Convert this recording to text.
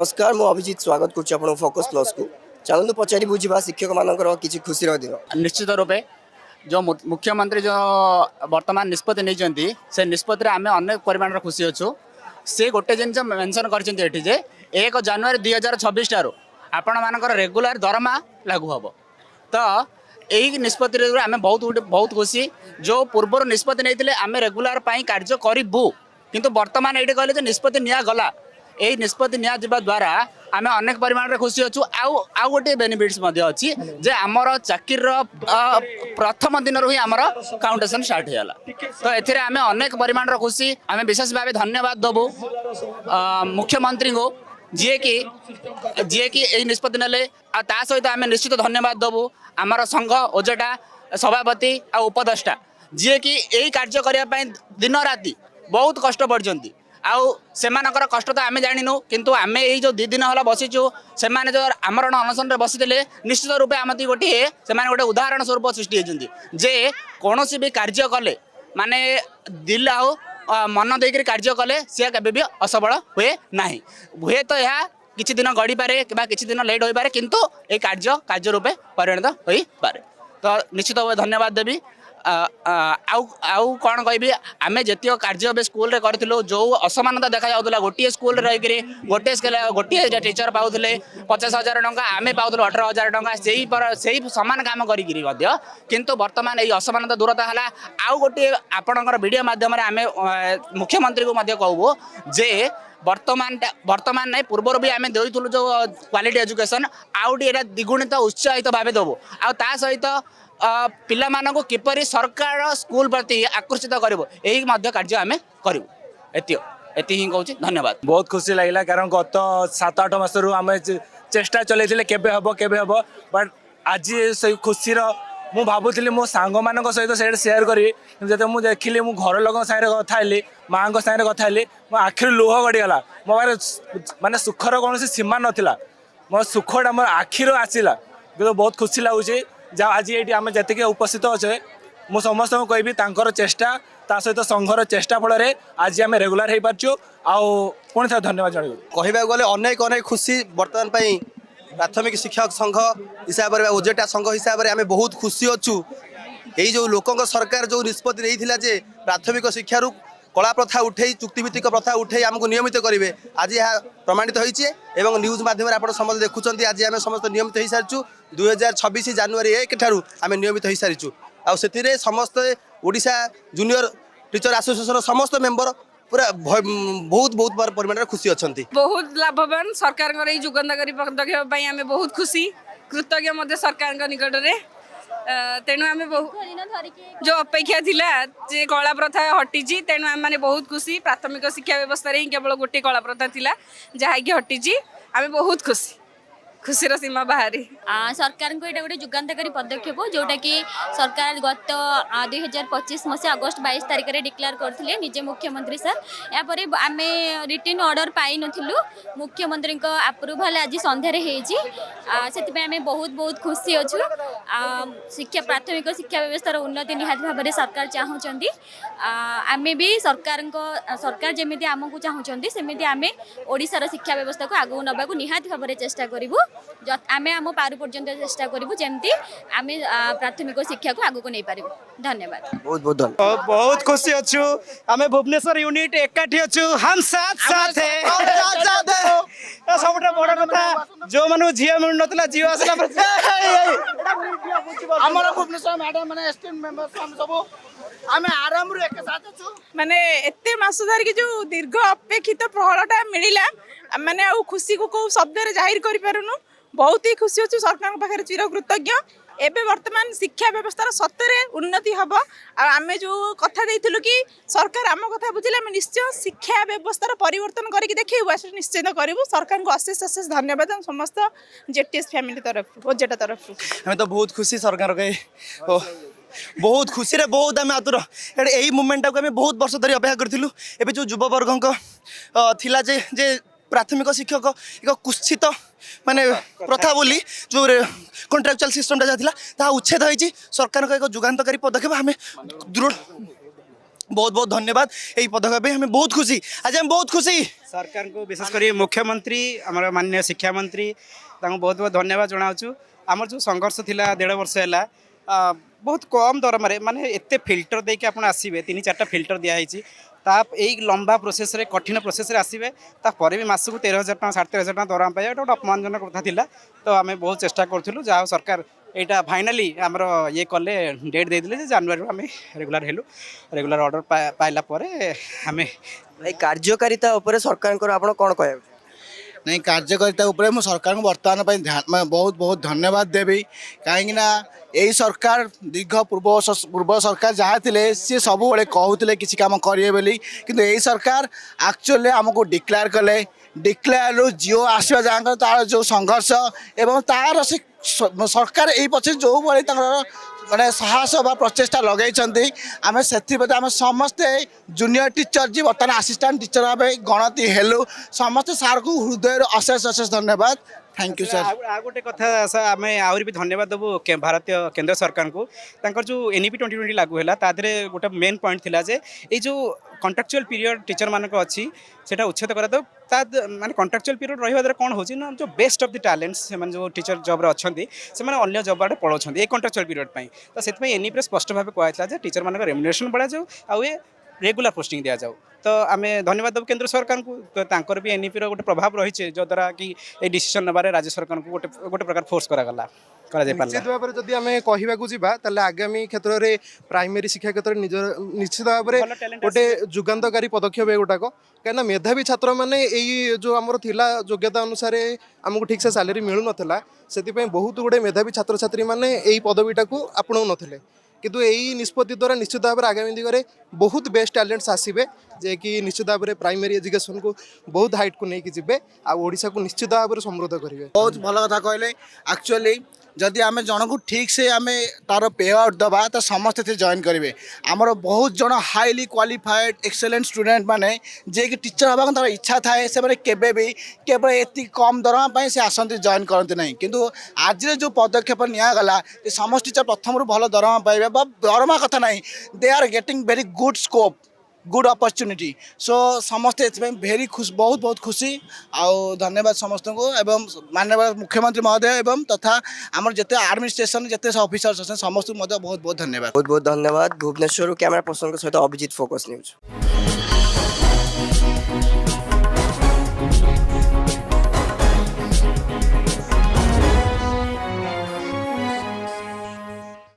नमस्कार मु अभिजीत स्वागत करुच्ची आप फोकस प्लस को चलते पचारि बुझा शिक्षक मान कि खुशी दिन निश्चित रूपे जो मुख्यमंत्री जो वर्तमान निष्पत्ति नहीं से निष्पत्ति आम अनेक परिमाण खुशी अच्छु से गोटे जिन मेनसन कर 1 जनवरी 2026 ठार आपण मानकर रेगुलर दरमा लागू हम तो यही निष्पत्ति आम बहुत खुशी जो पूर्व निष्पत्ति नहीं आम रेगुलर कार्य करूँ किंतु वर्तमान ये कहले निष्पत्ति निगला यही निष्पत्ति निया द्वारा आम अनेक परिमाण खुशी अच्छु आउ गोटे बेनिफिट्स अच्छी जे आमर चाकिर प्रथम दिन ही आमर काउंटेसन स्टार्ट होगा तो एथिरे आम अनेक परिमाण खुशी आम विशेष भाव धन्यवाद देवु मुख्यमंत्री को जी की यही निष्पत्ति नेले ता सहित आम निश्चित धन्यवाद देवु आमर संघ ओजटा सभापति आ उपदेष्टा जी की यही कार्य करने दिन राति बहुत कष्ट पड़ती आउ सेमानकर कष्ट तो आम जाणीनु किंतु आम यही जो 2 दिन है बसीचु से जो आमरण अनशन बसी निश्चित रूपे आम गोटे से गोटे उदाहरण स्वरूप सृष्टि होती जे कौन भी कार्य कले माने दिल आउ मन देकर कार्य कले सी केवे भी असफल हुए ना हुए तो यह किसी दिन गड़ी पारे कि किसी दिन लेट हो पारे किंतु ये कार्य रूपे परिणत हो पारे तो निश्चित भाव धन्यवाद देवी आउ कौन कहि आम जित कार्य भी स्कूल रे करूँ जो असमानता देखा जाऊला गोटे स्कूल रहीकि गोटे टीचर पाते 50,000 टंका आम पाऊँ 18,000 टंका से सामान काम किंतु वर्तमान यही असमानता दूरता है आउ गोटे आपणकर वीडियो मध्यम आम मुख्यमंत्री को कहूँ जे वर्तमान नहीं पूर्व भी आम देलु जो क्वालिटी एजुकेशन आउटे द्विगुणित उत्साहित भाव देवु आ सहित पिला मानक किपरि सरकार स्कूल प्रति आकर्षित करिवो एही मध्य कार्य आम करूँ एति ही कहूँ धन्यवाद। बहुत खुशी लगे कारण गत 7-8 मासरू आम चेष्टा चलते केबे हम बट आज से खुशी मु भावुली मो सांग मान सहित से सेयार करी जब मुझे देखिली मो घर लोक सागर कथाली माँ सागर कथाली मो आखिर लुह गड़गला मो माने सुखर कौन सीमा नाला मो सुखटा मोर आखिर आसला बहुत खुशी लगुच जहाँ आज ये आम जी उपस्थित अच्छे मु समस्त कहबी तांकर चेष्टा ता सहित संघर चेष्टा फल आज आम रेगुलर हो पार्छु पुणी थे धन्यवाद जन कहवाक गले अनेक अनेक खुशी बर्तमान प्राथमिक शिक्षक संघ हिसाब से ओजेटा संघ हिसाब से आम बहुत खुशी अच्छु यही जो लोकों सरकार जो निष्पत्ति नहीं प्राथमिक शिक्षा कला प्रथा उठे चुक्तिभित्तिक प्रथा उठे आमको नियमित करेंगे आज यह प्रमाणित होइछे एवं न्यूज माध्यम आप समस्त देखुं आज आम समस्त नियमित हो सारी 2026 जनवरी 1 ठारू आम नियमित हो सारी आउ समस्त ओडिशा जूनियर टीचर एसोसिएशन समस्त मेंबर पूरा बहुत बहुत परिमाण खुशी अच्छा बहुत लाभवान सरकार जुगंधकारी पदक्षेप आम बहुत खुशी कृतज्ञ सरकार निकट में तेणु आम जो अपेक्षा थिला जे कला प्रथा हटी तेणु आम मैंने बहुत खुशी प्राथमिक शिक्षा व्यवस्था ही केवल गोटे कला प्रथा थिला जहाँकि हटी आम बहुत खुशी खुशीर सीमा बाहरी सरकार को ये गोटे जुगान्तकारी पदक्षेप जोटा कि सरकार गत 2025 मसीहा अगस्ट 22 तारिख में डिक्लेयर करते निजे मुख्यमंत्री सर यापर आम रिटर्न ऑर्डर पाई नथिलु मुख्यमंत्री अप्रूवाल आज संध्यारे से आम बहुत बहुत खुशी अच्छु शिक्षा प्राथमिक शिक्षा व्यवस्था उन्नति निहाती भाव में सरकार चाहूँगी आम भी सरकार जमी आमको चाहूँगी सेमती आम ओडिशार शिक्षा व्यवस्था को आगू नबाक निहाती भाव में चेष्टा करूँ आम आम पार पर्यंत चेष्टा करूँ जमती आम प्राथमिक शिक्षा को आगू नहीं पारू धन्यवाद बहुत बहुत धन्यवाद बहुत खुशी अच्छु आम भुवनेश्वर यूनिट एकाठी अच्छु हम साथ साथ सब बड़ कथा जो मानू झी मिल ना झी आसला आमर भुवनेश्वर मैडम माने एसटीएम मेंबर्स हम सब आम आराम रे एक साथ अछु माने एते मास धरिक जो दीर्घ अपेक्षित फलटा मिलला माने आ खुशी को को शब्द रे जाहिर करि पारुनु बहुत ही खुशी अच्छु सरकार पाखे चिर कृतज्ञ एबे वर्तमान शिक्षा व्यवस्था सतरे उन्नति हम आम जो कथा देइथिलु कि सरकार आम कथा बुझिले आम निश्चय शिक्षा व्यवस्था परिवर्तन करके देखिए निश्चित करूँ सरकार को अशेष अशेष धन्यवाद समस्त जेटीएस फैमिली तरफ ओजेटा तरफ हमें तो बहुत खुशी सरकार के बहुत खुशी रे बहुत आम आतुर यही मुवमेंट को आम बहुत वर्ष धरी अपेक्षा करूँ एवं जो युववर्ग थिला जे प्राथमिक शिक्षक एक कुत्सित माने प्रथा बोली जो कॉन्ट्रैक्चुअल सिस्टम जहाँ उच्छेद होती सरकार एक जुगान्तकारी पदक्षेप आम दृढ़ बहुत बहुत धन्यवाद यही पदक पे हमें बहुत खुशी आज हम बहुत खुशी सरकार को विशेषकर मुख्यमंत्री आम माननीय शिक्षा मंत्री बहुत बहुत धन्यवाद जनावु आम जो संघर्ष थिला 1.5 वर्ष है बहुत कम दरम माने एते फिल्टर देके आप आसवे 3-4टा फिल्टर दिखाई यही लंबा प्रोसेस रे कठिन प्रोसेस रे आसवे तापर भी मास को 13,000 टका 13,500 टका दरम पाइबा गोटे अपमानजनक कथा थिला तो आम बहुत चेष्टा करूँ जहाँ सरकार यहाँ फाइनाली आमर ये कले डेट देते जनवरी आम रेगुलर हेलु रेगुलर ऑर्डर पाइला आम भाई कार्यकारिता उपरे सरकार को आप कौन कह नहीं कार्यकारिता उपरे मु सरकार को वर्तमान मैं बहुत बहुत धन्यवाद देवी कहीं यही सरकार दीर्घ पूर्व सरकार जहाँ थे सी सब कहते किसी काम करेंगे बोली किंतु यही सरकार एक्चुअली आमको डिक्लेयर कले डिक्लेयर रु जिओ आसवा जहाँ तार जो संघर्ष एवं तार से सरकार यही पचे जो भाई माने साहस बा प्रचेषा लगे आम से आम समस्ते जूनियर टीचर जी बर्तमान असिस्टेंट टीचर भाव गणति हेलु समस्ते सार को हृदय अशेष अशेष धन्यवाद थैंक यू सर आ गोटे कथा आम आहरी भी धन्यवाद देवु भारतीय केंद्र सरकार को तांकर जो एनईपी 2020 लागू है तादरे गोटे मेन पॉइंट थिला जे ये जो कॉन्ट्रैक्चुअल पीरियड टीचर मानक अच्छी सेटा उच्छेद करा दो माने कॉन्ट्रैक्चुअल पीरियड रही द्वारा कौन होची ना जो बेस्ट ऑफ द टैलेंट्स से जो टीचर जॉब रे अच्छी से अन्य जॉब आड़े पढ़ाऊँ ये कॉन्ट्रैक्चुअल पीरियड तो से एनईपी स्पष्ट भाव कहला टीचर मान रेम्युनरेशन बढ़ा जाऊ आउ ये रेगुलर पोस्टिंग दिया जाऊ तो आम धन्यवाद देव केंद्र सरकार को तो तांकर भी एनईपी गोटे प्रभाव रही जो द्वारा कि ये डिसीजन नबारे राज्य सरकार को गोटे प्रकार फोर्स करागला निश्चित भाव में जदि आम कहवाक आगामी क्षेत्र में प्राइमरी शिक्षा क्षेत्र में निश्चित भाव में गोटे जुगान्तकारी पदक्षेप एगुटाक कहीं मेधावी छात्र मैंने यही जो आमर थिला योग्यता अनुसार आमको ठीक से सैलरी मिलू नाला से बहुत गुड़े मेधावी छात्र छात्री मैंने यही पदवीटा को आपणाऊ नथिले किंतु यही निष्पत्ति द्वारा निश्चित भाव में आगामी दिगरे बहुत बेस्ट टैलेंट्स आसवे जे कि निश्चित भाव में प्राइमरी एजुकेशन को बहुत हाइट को लेकिन जीवे आशा को निश्चित भाव में समृद्ध करेंगे बहुत भल कथा कहले एक्चुअली जदि आम जन को ठीक से आम तार पे आउट दबा तो समस्ते जॉइन करेंगे आमर बहुत जन हाईली क्वालिफाइड एक्सेलेंट स्टूडेंट माने जे कि टीचर हवा तार इच्छा थाए से केबे भी केवल एति कम दरमा से आसती जॉइन करते ना किंतु आज जो पदक्षेप निगला समस्त टीचर प्रथम भल दरमा पाइबे दरमा कथा ना they are getting very good scope good opportunity so समस्ते भेरी खुश बहुत बहुत खुशी आउ धन्यवाद समस्त को एवं माननीय मुख्यमंत्री महोदय एवं तथा आम जिते एडमिनिस्ट्रेशन जिते ऑफिसर्स अच्छे समस्त बहुत बहुत धन्यवाद बहुत बहुत धन्यवाद भुवनेश्वर कैमरा पर्सन सहित अभिजीत फोकस न्यूज।